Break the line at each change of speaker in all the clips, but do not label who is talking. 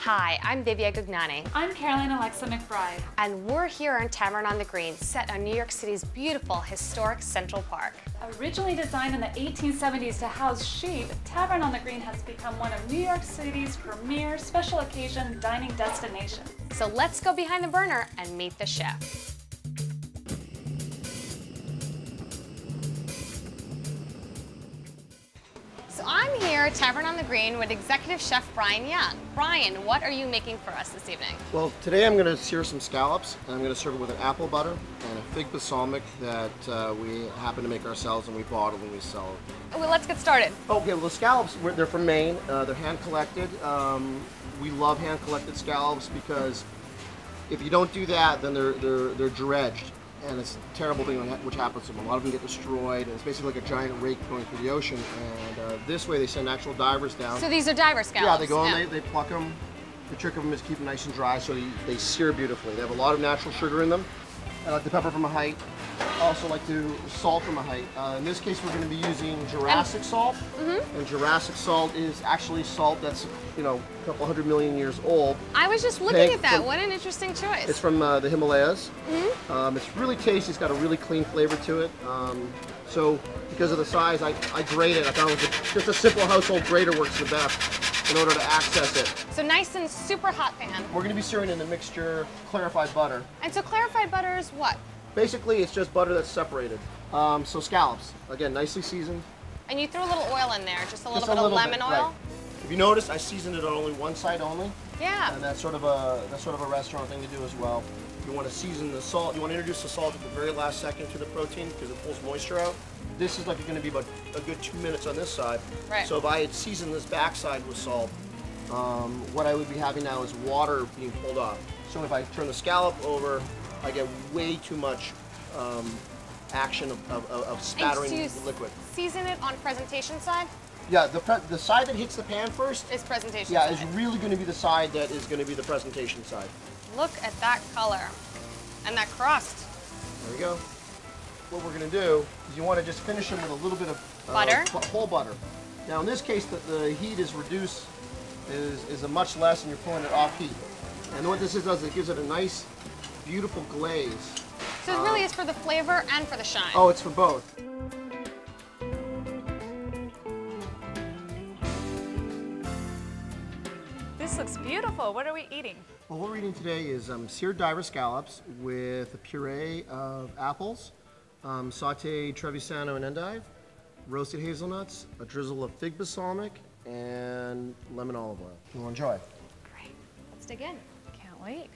Hi, I'm Divya Gugnani.
I'm Caroline Alexa McBride.
And we're here on Tavern on the Green, set on New York City's beautiful historic Central Park.
Originally designed in the 1870s to house sheep, Tavern on the Green has become one of New York City's premier special occasion dining destinations.
So let's go behind the burner and meet the chef. So I'm here at Tavern on the Green with Executive Chef Brian Young. Brian, what are you making for us this evening?
Well, today I'm going to sear some scallops, and I'm going to serve it with an apple butter and a fig balsamic that we happen to make ourselves, and we bottle and we sell it.
Well, let's get started.
Okay, well, the scallops, they're from Maine. They're hand-collected. We love hand-collected scallops because if you don't do that, then they're dredged. And it's a terrible thing which happens to them. A lot of them get destroyed, and it's basically like a giant rake going through the ocean. And this way they send actual divers down.
So these are diver scallops?
Yeah, they go and they pluck them. The trick of them is keep them nice and dry so they sear beautifully. They have a lot of natural sugar in them. I like the pepper from a height. I also like to salt from a height. In this case, we're going to be using Jurassic salt. And Jurassic salt is actually salt that's, you know, a couple 100 million years old.
I was just looking at that. What an interesting choice.
It's from the Himalayas. It's really tasty. It's got a really clean flavor to it. So because of the size, I grate it. I found just a simple household grater works the best in order to access it.
So nice and super hot pan.
We're going to be searing in a mixture clarified butter.
And so clarified butter is what?
Basically, it's just butter that's separated. So scallops, again, nicely seasoned.
And you threw a little oil in there, just a little bit of lemon oil?
Right. If you notice, I seasoned it on only one side only.
Yeah.
And that's sort of a restaurant thing to do as well. You want to season the salt. You want to introduce the salt at the very last second to the protein because it pulls moisture out. This is like going to be about a good 2 minutes on this side.
Right.
So if I had seasoned this backside with salt, what I would be having now is water being pulled off. So if I turn the scallop over, I get way too much action of spattering the liquid.
Season it on presentation side?
Yeah, the side that hits the pan first
is presentation
side.
side.
Is really going to be the side that is going to be the presentation side.
Look at that color and that crust.
There we go. What we're going to do is you want to just finish them with a little bit of
butter,
whole butter. Now in this case, the heat is reduced, is a much less, and you're pulling it off heat. And what this does, it gives it a nice, beautiful glaze.
So it really is for the flavor and for the shine.
Oh, it's for both.
This looks beautiful. What are we eating?
Well, what we're eating today is seared diver scallops with a puree of apples, sauteed trevisano and endive, roasted hazelnuts, a drizzle of fig balsamic, and lemon olive oil. You'll enjoy.
Great. Let's dig in.
Can't wait.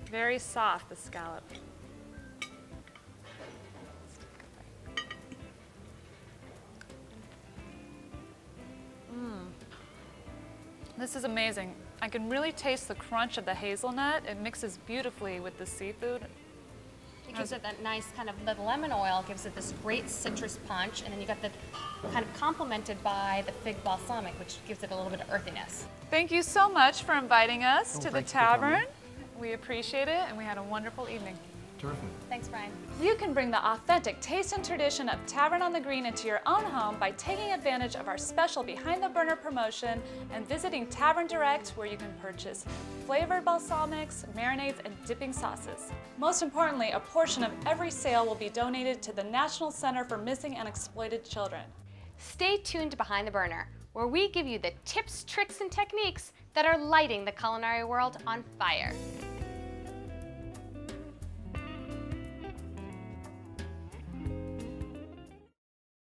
Very soft, the scallop. This is amazing. I can really taste the crunch of the hazelnut. It mixes beautifully with the seafood.
It gives it that nice kind of, the lemon oil gives it this great citrus punch, and then you got the kind of complemented by the fig balsamic, which gives it a little bit of earthiness.
Thank you so much for inviting us to the Tavern. We appreciate it, and we had a wonderful evening.
Terrific.
Thanks, Brian.
You can bring the authentic taste and tradition of Tavern on the Green into your own home by taking advantage of our special Behind the Burner promotion and visiting Tavern Direct, where you can purchase flavored balsamics, marinades, and dipping sauces. Most importantly, a portion of every sale will be donated to the National Center for Missing and Exploited Children.
Stay tuned to Behind the Burner, where we give you the tips, tricks, and techniques that are lighting the culinary world on fire.